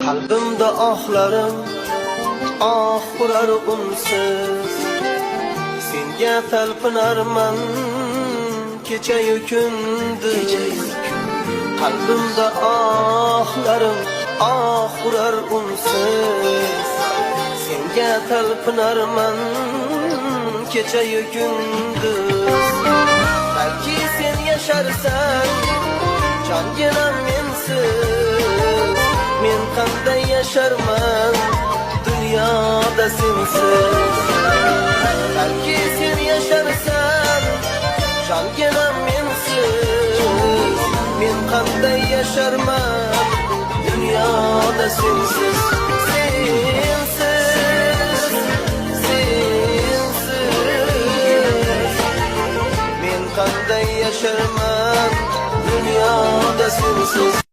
Kalbimde ahlarım, ah urar unsiz. Senga talpinarman kecha-yu kunduz. Kalbimde ahlarım, ah urar unsiz. Senga talpinarman kecha-yu kunduz. Belki sen yaşarsan jonginam mensiz. Men qanday yasharman dunyoda sensiz. Belki sen yaşarsan jonginam mensiz. Men qanday yasharman dunyoda sensiz. Men qanday yasharman dunyoda sensiz.